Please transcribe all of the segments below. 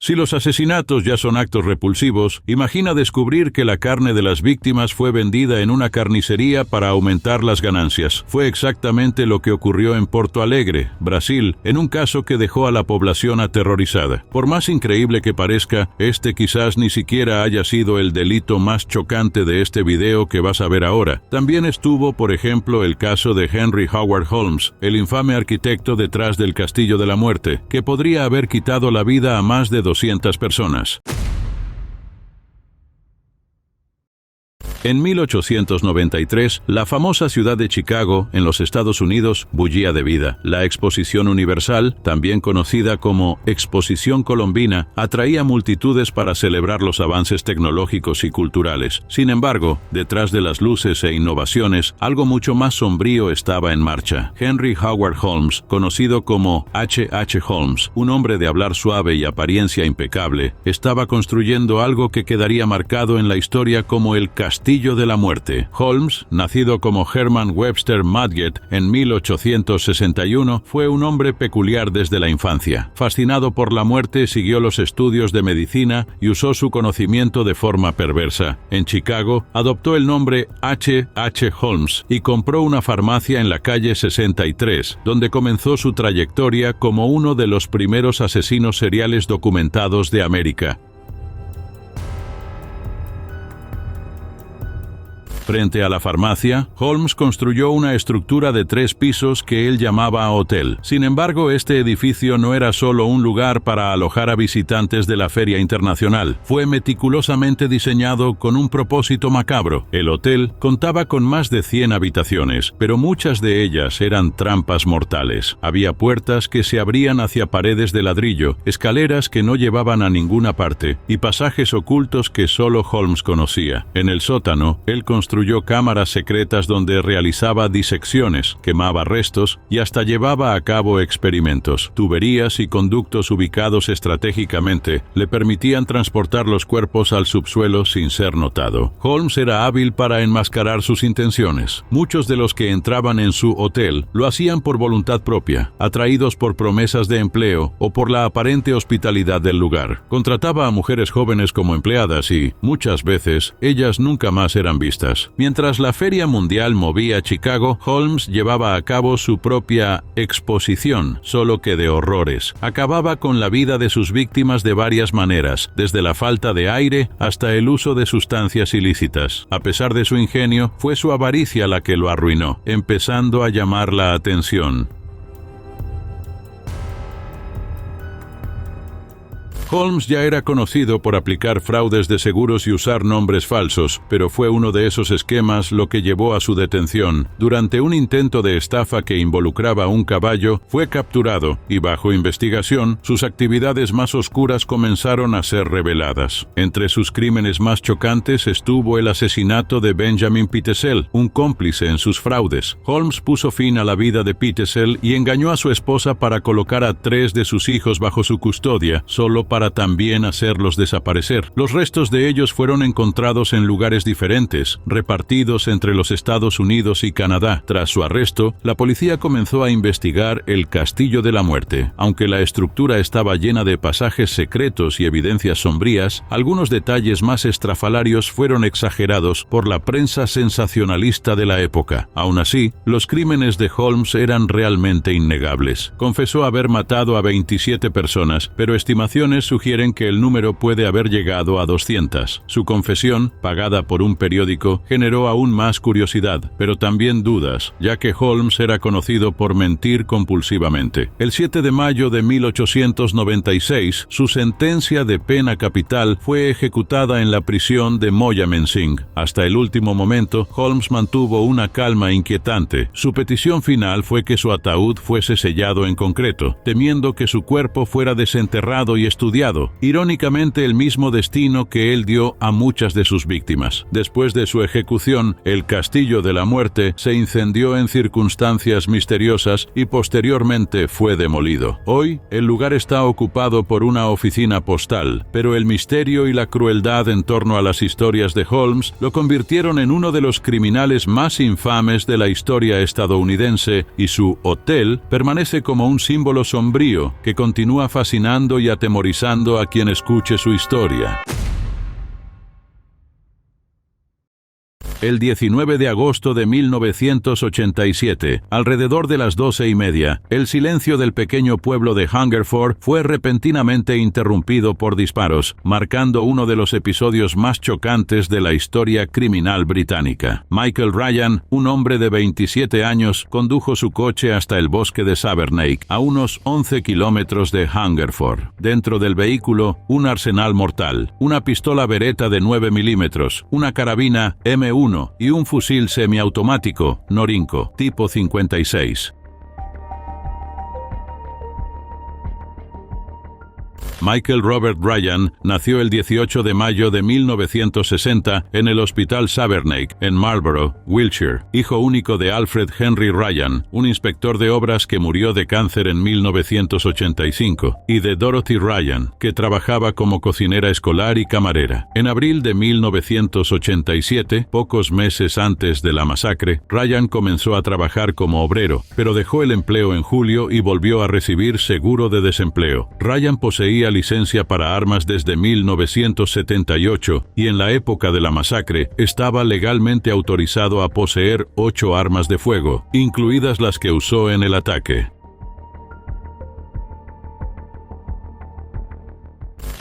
Si los asesinatos ya son actos repulsivos, imagina descubrir que la carne de las víctimas fue vendida en una carnicería para aumentar las ganancias. Fue exactamente lo que ocurrió en Porto Alegre, Brasil, en un caso que dejó a la población aterrorizada. Por más increíble que parezca, este quizás ni siquiera haya sido el delito más chocante de este video que vas a ver ahora. También estuvo, por ejemplo, el caso de Henry Howard Holmes, el infame arquitecto detrás del Castillo de la Muerte, que podría haber quitado la vida a más de 200 personas. En 1893, la famosa ciudad de Chicago, en los Estados Unidos, bullía de vida. La Exposición Universal, también conocida como Exposición Colombina, atraía multitudes para celebrar los avances tecnológicos y culturales. Sin embargo, detrás de las luces e innovaciones, algo mucho más sombrío estaba en marcha. Henry Howard Holmes, conocido como H.H. Holmes, un hombre de hablar suave y apariencia impecable, estaba construyendo algo que quedaría marcado en la historia como el Castillo de la Muerte. Holmes, nacido como Herman Webster Madgett en 1861, fue un hombre peculiar desde la infancia. Fascinado por la muerte, siguió los estudios de medicina y usó su conocimiento de forma perversa. En Chicago, adoptó el nombre H.H. Holmes y compró una farmacia en la calle 63, donde comenzó su trayectoria como uno de los primeros asesinos seriales documentados de América. Frente a la farmacia, Holmes construyó una estructura de 3 pisos que él llamaba hotel. Sin embargo, este edificio no era solo un lugar para alojar a visitantes de la Feria Internacional. Fue meticulosamente diseñado con un propósito macabro. El hotel contaba con más de 100 habitaciones, pero muchas de ellas eran trampas mortales. Había puertas que se abrían hacia paredes de ladrillo, escaleras que no llevaban a ninguna parte y pasajes ocultos que solo Holmes conocía. En el sótano, él construyó cámaras secretas donde realizaba disecciones, quemaba restos y hasta llevaba a cabo experimentos. Tuberías y conductos ubicados estratégicamente le permitían transportar los cuerpos al subsuelo sin ser notado. Holmes era hábil para enmascarar sus intenciones. Muchos de los que entraban en su hotel lo hacían por voluntad propia, atraídos por promesas de empleo o por la aparente hospitalidad del lugar. Contrataba a mujeres jóvenes como empleadas y, muchas veces, ellas nunca más eran vistas. Mientras la Feria Mundial movía Chicago, Holmes llevaba a cabo su propia exposición, solo que de horrores. Acababa con la vida de sus víctimas de varias maneras, desde la falta de aire hasta el uso de sustancias ilícitas. A pesar de su ingenio, fue su avaricia la que lo arruinó, empezando a llamar la atención. Holmes ya era conocido por aplicar fraudes de seguros y usar nombres falsos, pero fue uno de esos esquemas lo que llevó a su detención. Durante un intento de estafa que involucraba un caballo, fue capturado y bajo investigación, sus actividades más oscuras comenzaron a ser reveladas. Entre sus crímenes más chocantes estuvo el asesinato de Benjamin Pitezel, un cómplice en sus fraudes. Holmes puso fin a la vida de Pitezel y engañó a su esposa para colocar a 3 de sus hijos bajo su custodia, solo para también hacerlos desaparecer. Los restos de ellos fueron encontrados en lugares diferentes, repartidos entre los Estados Unidos y Canadá. Tras su arresto, la policía comenzó a investigar el Castillo de la Muerte. Aunque la estructura estaba llena de pasajes secretos y evidencias sombrías, algunos detalles más estrafalarios fueron exagerados por la prensa sensacionalista de la época. Aún así, los crímenes de Holmes eran realmente innegables. Confesó haber matado a 27 personas, pero estimaciones sugieren que el número puede haber llegado a 200. Su confesión, pagada por un periódico, generó aún más curiosidad, pero también dudas, ya que Holmes era conocido por mentir compulsivamente. El 7 de mayo de 1896, su sentencia de pena capital fue ejecutada en la prisión de Moyamen Singh. Hasta el último momento, Holmes mantuvo una calma inquietante. Su petición final fue que su ataúd fuese sellado en concreto, temiendo que su cuerpo fuera desenterrado y estudiado. Irónicamente, el mismo destino que él dio a muchas de sus víctimas. Después de su ejecución, el Castillo de la Muerte se incendió en circunstancias misteriosas y posteriormente fue demolido. Hoy, el lugar está ocupado por una oficina postal, pero el misterio y la crueldad en torno a las historias de Holmes lo convirtieron en uno de los criminales más infames de la historia estadounidense, y su hotel permanece como un símbolo sombrío que continúa fascinando y atemorizando abusando a quien escuche su historia. El 19 de agosto de 1987, alrededor de las 12:30, el silencio del pequeño pueblo de Hungerford fue repentinamente interrumpido por disparos, marcando uno de los episodios más chocantes de la historia criminal británica. Michael Ryan, un hombre de 27 años, condujo su coche hasta el bosque de Savernake, a unos 11 kilómetros de Hungerford. Dentro del vehículo, un arsenal mortal, una pistola Beretta de 9 milímetros, una carabina M1 y un fusil semiautomático Norinco tipo 56. Michael Robert Ryan nació el 18 de mayo de 1960 en el Hospital Savernake, en Marlborough, Wiltshire, hijo único de Alfred Henry Ryan, un inspector de obras que murió de cáncer en 1985, y de Dorothy Ryan, que trabajaba como cocinera escolar y camarera. En abril de 1987, pocos meses antes de la masacre, Ryan comenzó a trabajar como obrero, pero dejó el empleo en julio y volvió a recibir seguro de desempleo. Ryan poseía licencia para armas desde 1978 y en la época de la masacre estaba legalmente autorizado a poseer 8 armas de fuego, incluidas las que usó en el ataque.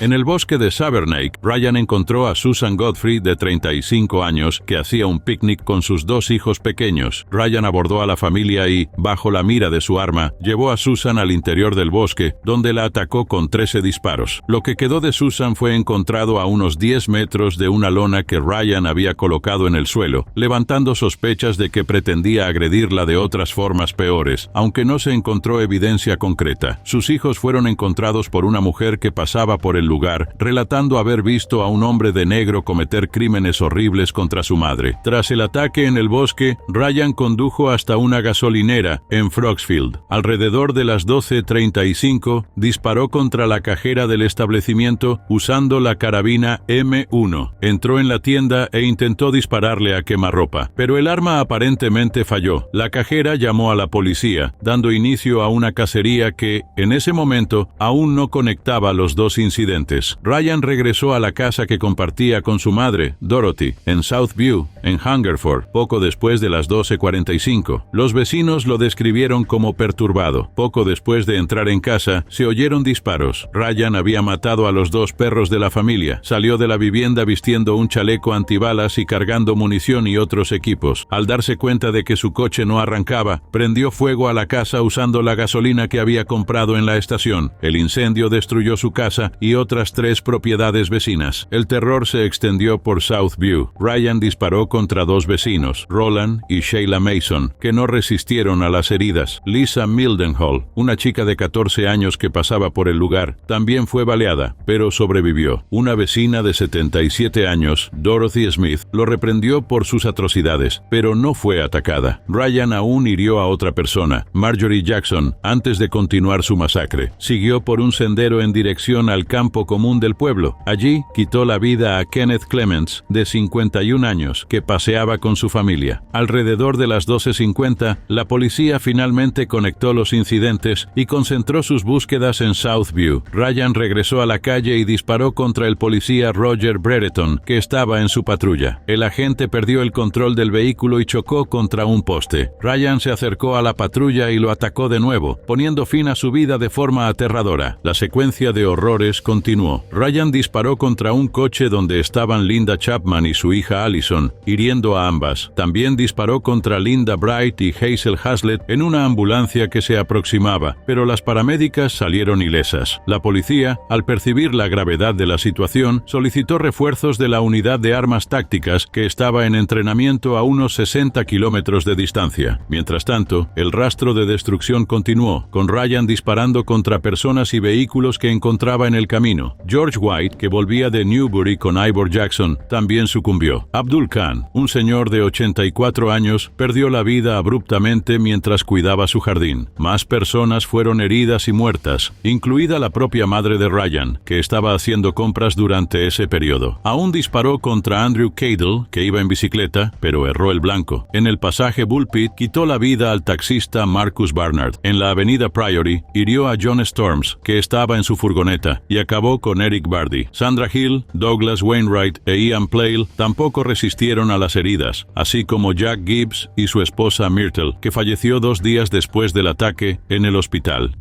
En el bosque de Savernake, Ryan encontró a Susan Godfrey, de 35 años, que hacía un picnic con sus 2 hijos pequeños. Ryan abordó a la familia y, bajo la mira de su arma, llevó a Susan al interior del bosque, donde la atacó con 13 disparos. Lo que quedó de Susan fue encontrado a unos 10 metros de una lona que Ryan había colocado en el suelo, levantando sospechas de que pretendía agredirla de otras formas peores, aunque no se encontró evidencia concreta. Sus hijos fueron encontrados por una mujer que pasaba por el lugar, relatando haber visto a un hombre de negro cometer crímenes horribles contra su madre. Tras el ataque en el bosque, Ryan condujo hasta una gasolinera en Frogsfield. Alrededor de las 12:35, disparó contra la cajera del establecimiento usando la carabina M1. Entró en la tienda e intentó dispararle a quemarropa, pero el arma aparentemente falló. La cajera llamó a la policía, dando inicio a una cacería que, en ese momento, aún no conectaba los dos incidentes. Ryan regresó a la casa que compartía con su madre, Dorothy, en Southview, en Hungerford, poco después de las 12:45. Los vecinos lo describieron como perturbado. Poco después de entrar en casa, se oyeron disparos. Ryan había matado a los 2 perros de la familia. Salió de la vivienda vistiendo un chaleco antibalas y cargando munición y otros equipos. Al darse cuenta de que su coche no arrancaba, prendió fuego a la casa usando la gasolina que había comprado en la estación. El incendio destruyó su casa y otras 3 propiedades vecinas. El terror se extendió por Southview. Ryan disparó contra 2 vecinos, Roland y Sheila Mason, que no resistieron a las heridas. Lisa Mildenhall, una chica de 14 años que pasaba por el lugar, también fue baleada, pero sobrevivió. Una vecina de 77 años, Dorothy Smith, lo reprendió por sus atrocidades, pero no fue atacada. Ryan aún hirió a otra persona, Marjorie Jackson, antes de continuar su masacre. Siguió por un sendero en dirección al campo común del pueblo. Allí quitó la vida a Kenneth Clements, de 51 años, que paseaba con su familia. Alrededor de las 12:50, la policía finalmente conectó los incidentes y concentró sus búsquedas en Southview. Ryan regresó a la calle y disparó contra el policía Roger Brereton, que estaba en su patrulla. El agente perdió el control del vehículo y chocó contra un poste. Ryan se acercó a la patrulla y lo atacó de nuevo, poniendo fin a su vida de forma aterradora. La secuencia de horrores continuó. Ryan disparó contra un coche donde estaban Linda Chapman y su hija Allison, hiriendo a ambas. También disparó contra Linda Bright y Hazel Hazlett en una ambulancia que se aproximaba, pero las paramédicas salieron ilesas. La policía, al percibir la gravedad de la situación, solicitó refuerzos de la unidad de armas tácticas que estaba en entrenamiento a unos 60 kilómetros de distancia. Mientras tanto, el rastro de destrucción continuó, con Ryan disparando contra personas y vehículos que encontraba en el camino. George White, que volvía de Newbury con Ivor Jackson, también sucumbió. Abdul Khan, un señor de 84 años, perdió la vida abruptamente mientras cuidaba su jardín. Más personas fueron heridas y muertas, incluida la propia madre de Ryan, que estaba haciendo compras durante ese periodo. Aún disparó contra Andrew Cadle, que iba en bicicleta, pero erró el blanco. En el pasaje Bull Pit, quitó la vida al taxista Marcus Barnard. En la avenida Priory, hirió a John Storms, que estaba en su furgoneta, y acabó acabó con Eric Bardi. Sandra Hill, Douglas Wainwright e Ian Playle tampoco resistieron a las heridas, así como Jack Gibbs y su esposa Myrtle, que falleció 2 días después del ataque en el hospital.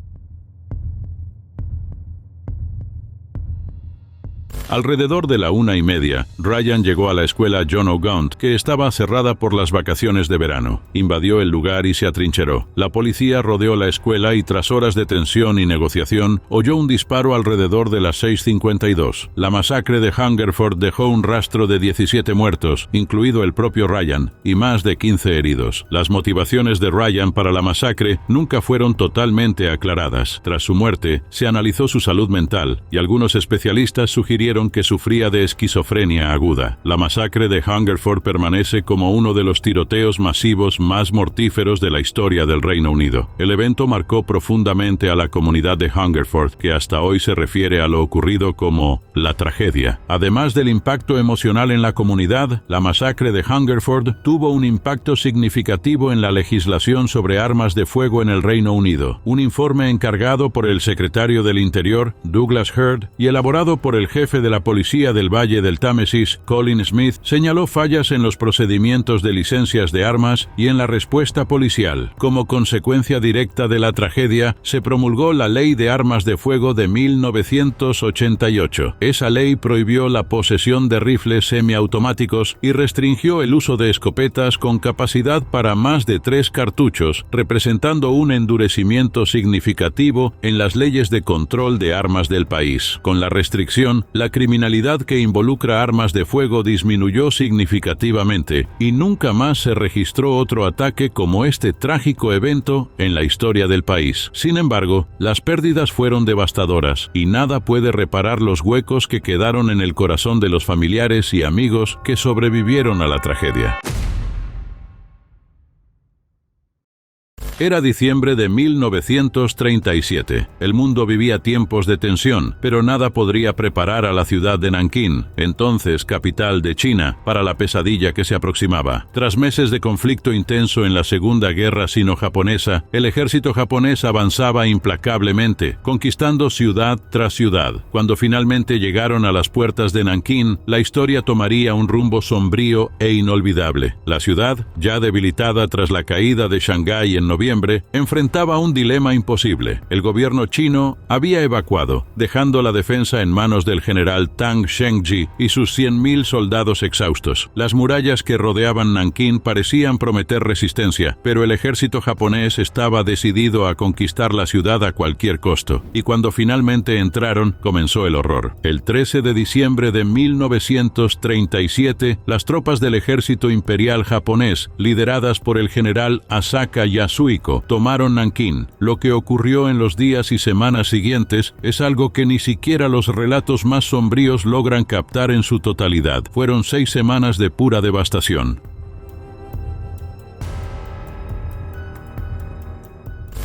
Alrededor de la 1:30, Ryan llegó a la escuela John O'Gaunt, que estaba cerrada por las vacaciones de verano. Invadió el lugar y se atrincheró. La policía rodeó la escuela y tras horas de tensión y negociación, oyó un disparo alrededor de las 6:52. La masacre de Hungerford dejó un rastro de 17 muertos, incluido el propio Ryan, y más de 15 heridos. Las motivaciones de Ryan para la masacre nunca fueron totalmente aclaradas. Tras su muerte, se analizó su salud mental, y algunos especialistas sugirieron que sufría de esquizofrenia aguda. La masacre de Hungerford permanece como uno de los tiroteos masivos más mortíferos de la historia del Reino Unido. El evento marcó profundamente a la comunidad de Hungerford, que hasta hoy se refiere a lo ocurrido como la tragedia. Además del impacto emocional en la comunidad, la masacre de Hungerford tuvo un impacto significativo en la legislación sobre armas de fuego en el Reino Unido. Un informe encargado por el secretario del Interior, Douglas Hurd, y elaborado por el jefe de la Policía del Valle del Támesis, Colin Smith, señaló fallas en los procedimientos de licencias de armas y en la respuesta policial. Como consecuencia directa de la tragedia, se promulgó la Ley de Armas de Fuego de 1988. Esa ley prohibió la posesión de rifles semiautomáticos y restringió el uso de escopetas con capacidad para más de 3 cartuchos, representando un endurecimiento significativo en las leyes de control de armas del país. Con la restricción, la criminalidad que involucra armas de fuego disminuyó significativamente y nunca más se registró otro ataque como este trágico evento en la historia del país. Sin embargo, las pérdidas fueron devastadoras y nada puede reparar los huecos que quedaron en el corazón de los familiares y amigos que sobrevivieron a la tragedia. Era diciembre de 1937. El mundo vivía tiempos de tensión, pero nada podría preparar a la ciudad de Nankín, entonces capital de China, para la pesadilla que se aproximaba. Tras meses de conflicto intenso en la Segunda Guerra Sino-Japonesa, el ejército japonés avanzaba implacablemente, conquistando ciudad tras ciudad. Cuando finalmente llegaron a las puertas de Nankín, la historia tomaría un rumbo sombrío e inolvidable. La ciudad, ya debilitada tras la caída de Shanghái en noviembre, enfrentaba un dilema imposible. El gobierno chino había evacuado, dejando la defensa en manos del general Tang Shengji y sus 100.000 soldados exhaustos. Las murallas que rodeaban Nankín parecían prometer resistencia, pero el ejército japonés estaba decidido a conquistar la ciudad a cualquier costo. Y cuando finalmente entraron, comenzó el horror. El 13 de diciembre de 1937, las tropas del ejército imperial japonés, lideradas por el general Asaka Yasuhiko, tomaron Nankín. Lo que ocurrió en los días y semanas siguientes es algo que ni siquiera los relatos más sombríos logran captar en su totalidad. Fueron 6 semanas de pura devastación.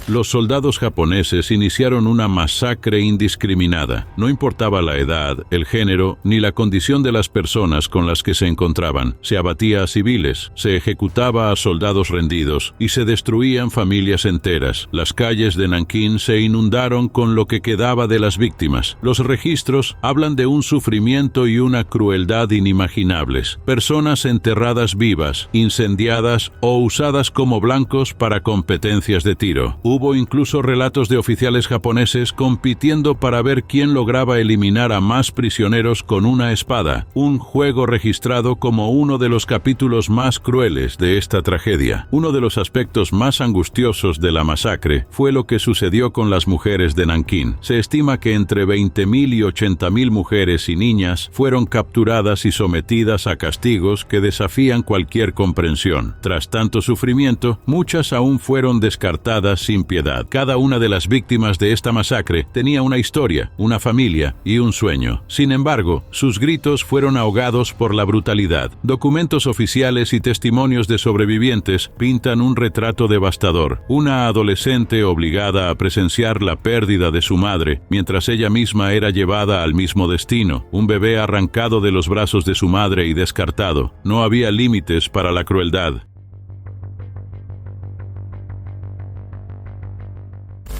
Los soldados japoneses iniciaron una masacre indiscriminada. No importaba la edad, el género, ni la condición de las personas con las que se encontraban. Se abatía a civiles, se ejecutaba a soldados rendidos y se destruían familias enteras. Las calles de Nankín se inundaron con lo que quedaba de las víctimas. Los registros hablan de un sufrimiento y una crueldad inimaginables. Personas enterradas vivas, incendiadas o usadas como blancos para competencias de tiro. Hubo incluso relatos de oficiales japoneses compitiendo para ver quién lograba eliminar a más prisioneros con una espada, un juego registrado como uno de los capítulos más crueles de esta tragedia. Uno de los aspectos más angustiosos de la masacre fue lo que sucedió con las mujeres de Nankín. Se estima que entre 20.000 y 80.000 mujeres y niñas fueron capturadas y sometidas a castigos que desafían cualquier comprensión. Tras tanto sufrimiento, muchas aún fueron descartadas sin piedad. Cada una de las víctimas de esta masacre tenía una historia, una familia y un sueño. Sin embargo, sus gritos fueron ahogados por la brutalidad. Documentos oficiales y testimonios de sobrevivientes pintan un retrato devastador. Una adolescente obligada a presenciar la pérdida de su madre, mientras ella misma era llevada al mismo destino. Un bebé arrancado de los brazos de su madre y descartado. No había límites para la crueldad.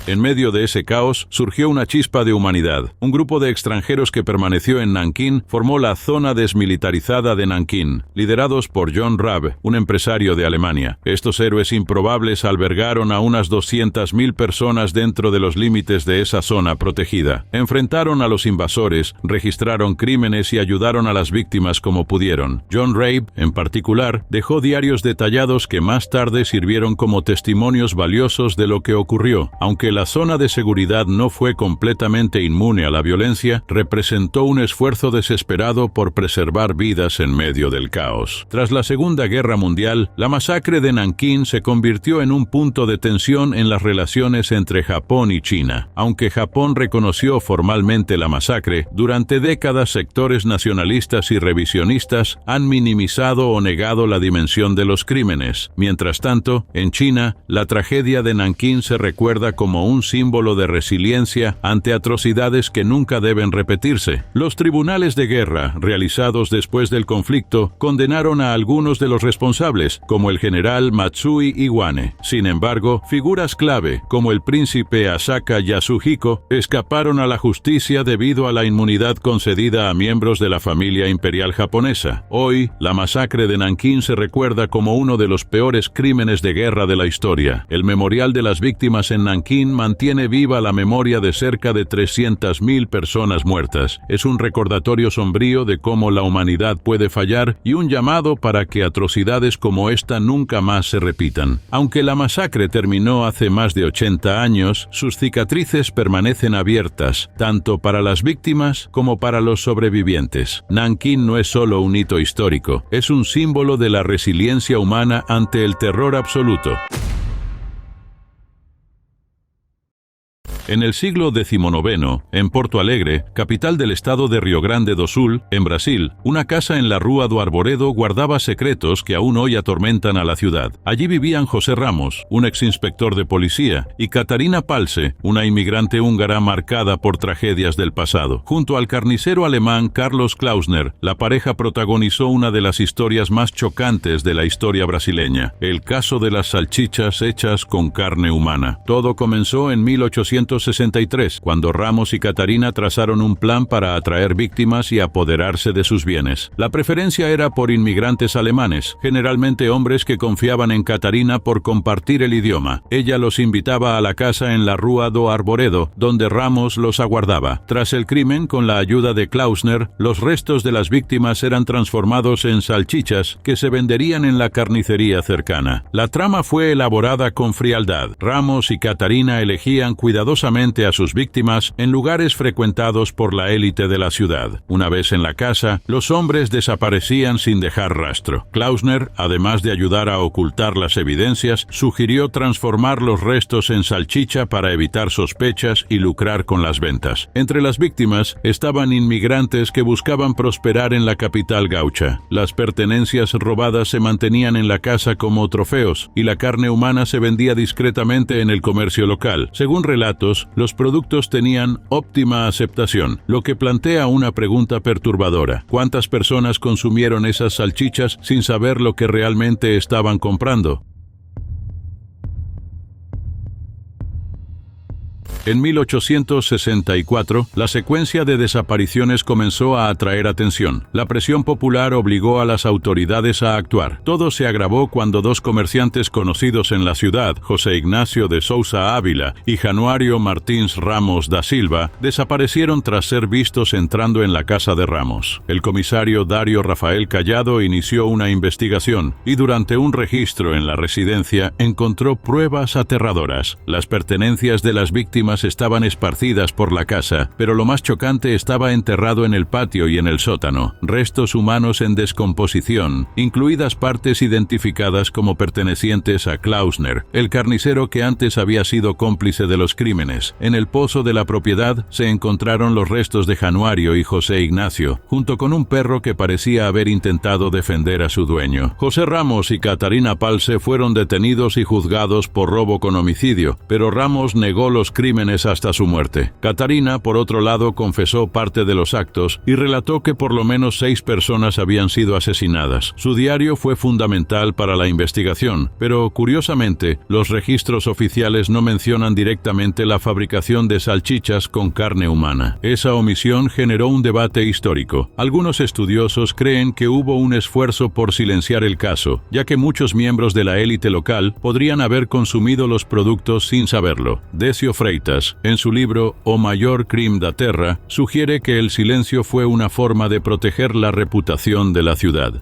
En medio de ese caos surgió una chispa de humanidad. Un grupo de extranjeros que permaneció en Nankín formó la Zona Desmilitarizada de Nankín, liderados por John Rabe, un empresario de Alemania. Estos héroes improbables albergaron a unas 200.000 personas dentro de los límites de esa zona protegida. Enfrentaron a los invasores, registraron crímenes y ayudaron a las víctimas como pudieron. John Rabe, en particular, dejó diarios detallados que más tarde sirvieron como testimonios valiosos de lo que ocurrió. Aunque la zona de seguridad no fue completamente inmune a la violencia, representó un esfuerzo desesperado por preservar vidas en medio del caos. Tras la Segunda Guerra Mundial, la masacre de Nankín se convirtió en un punto de tensión en las relaciones entre Japón y China. Aunque Japón reconoció formalmente la masacre, durante décadas sectores nacionalistas y revisionistas han minimizado o negado la dimensión de los crímenes. Mientras tanto, en China, la tragedia de Nankín se recuerda como un símbolo de resiliencia ante atrocidades que nunca deben repetirse. Los tribunales de guerra, realizados después del conflicto, condenaron a algunos de los responsables, como el general Matsui Iwane. Sin embargo, figuras clave, como el príncipe Asaka Yasuhiko, escaparon a la justicia debido a la inmunidad concedida a miembros de la familia imperial japonesa. Hoy, la masacre de Nankín se recuerda como uno de los peores crímenes de guerra de la historia. El memorial de las víctimas en Nankín mantiene viva la memoria de cerca de 300.000 personas muertas. Es un recordatorio sombrío de cómo la humanidad puede fallar y un llamado para que atrocidades como esta nunca más se repitan. Aunque la masacre terminó hace más de 80 años, sus cicatrices permanecen abiertas, tanto para las víctimas como para los sobrevivientes. Nankín no es solo un hito histórico, es un símbolo de la resiliencia humana ante el terror absoluto. En el siglo XIX, en Porto Alegre, capital del estado de Rio Grande do Sul, en Brasil, una casa en la Rua do Arboredo guardaba secretos que aún hoy atormentan a la ciudad. Allí vivían José Ramos, un exinspector de policía, y Catarina Palse, una inmigrante húngara marcada por tragedias del pasado. Junto al carnicero alemán Carlos Klausner, la pareja protagonizó una de las historias más chocantes de la historia brasileña, el caso de las salchichas hechas con carne humana. Todo comenzó en 1863, cuando Ramos y Catarina trazaron un plan para atraer víctimas y apoderarse de sus bienes. La preferencia era por inmigrantes alemanes, generalmente hombres que confiaban en Catarina por compartir el idioma. Ella los invitaba a la casa en la Rua do Arboredo, donde Ramos los aguardaba. Tras el crimen, con la ayuda de Klausner, los restos de las víctimas eran transformados en salchichas que se venderían en la carnicería cercana. La trama fue elaborada con frialdad. Ramos y Catarina elegían cuidadosamente a sus víctimas en lugares frecuentados por la élite de la ciudad. Una vez en la casa, los hombres desaparecían sin dejar rastro. Klausner, además de ayudar a ocultar las evidencias, sugirió transformar los restos en salchicha para evitar sospechas y lucrar con las ventas. Entre las víctimas estaban inmigrantes que buscaban prosperar en la capital gaucha. Las pertenencias robadas se mantenían en la casa como trofeos y la carne humana se vendía discretamente en el comercio local. Según relatos, los productos tenían óptima aceptación, lo que plantea una pregunta perturbadora. ¿Cuántas personas consumieron esas salchichas sin saber lo que realmente estaban comprando? En 1864, la secuencia de desapariciones comenzó a atraer atención. La presión popular obligó a las autoridades a actuar. Todo se agravó cuando dos comerciantes conocidos en la ciudad, José Ignacio de Sousa Ávila y Januario Martins Ramos da Silva, desaparecieron tras ser vistos entrando en la casa de Ramos. El comisario Dario Rafael Callado inició una investigación y durante un registro en la residencia encontró pruebas aterradoras. Las pertenencias de las víctimas estaban esparcidas por la casa, pero lo más chocante estaba enterrado en el patio y en el sótano. Restos humanos en descomposición, incluidas partes identificadas como pertenecientes a Klausner, el carnicero que antes había sido cómplice de los crímenes. En el pozo de la propiedad se encontraron los restos de Januario y José Ignacio, junto con un perro que parecía haber intentado defender a su dueño. José Ramos y Catarina Palse fueron detenidos y juzgados por robo con homicidio, pero Ramos negó los crímenes crímenes hasta su muerte. Catarina, por otro lado, confesó parte de los actos y relató que por lo menos 6 personas habían sido asesinadas. Su diario fue fundamental para la investigación, pero curiosamente, los registros oficiales no mencionan directamente la fabricación de salchichas con carne humana. Esa omisión generó un debate histórico. Algunos estudiosos creen que hubo un esfuerzo por silenciar el caso, ya que muchos miembros de la élite local podrían haber consumido los productos sin saberlo. Decio Freitas, en su libro O Maior Crime da Terra, sugiere que el silencio fue una forma de proteger la reputación de la ciudad.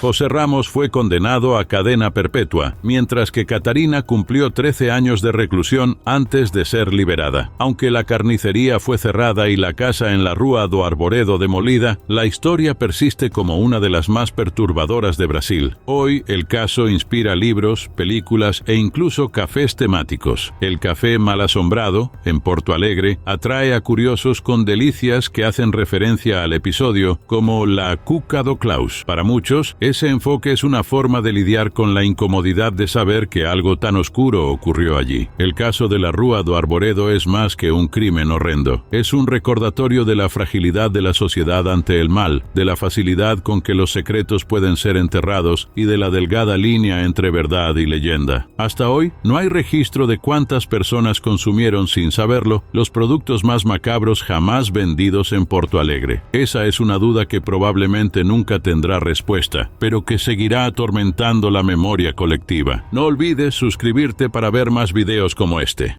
José Ramos fue condenado a cadena perpetua, mientras que Catarina cumplió 13 años de reclusión antes de ser liberada. Aunque la carnicería fue cerrada y la casa en la Rua do Arvoredo demolida, la historia persiste como una de las más perturbadoras de Brasil. Hoy, el caso inspira libros, películas e incluso cafés temáticos. El Café Mal Assombrado, en Porto Alegre, atrae a curiosos con delicias que hacen referencia al episodio, como la Cuca do Klaus. Para muchos, ese enfoque es una forma de lidiar con la incomodidad de saber que algo tan oscuro ocurrió allí. El caso de la Rua do Arvoredo es más que un crimen horrendo. Es un recordatorio de la fragilidad de la sociedad ante el mal, de la facilidad con que los secretos pueden ser enterrados y de la delgada línea entre verdad y leyenda. Hasta hoy, no hay registro de cuántas personas consumieron sin saberlo los productos más macabros jamás vendidos en Porto Alegre. Esa es una duda que probablemente nunca tendrá respuesta, pero que seguirá atormentando la memoria colectiva. No olvides suscribirte para ver más videos como este.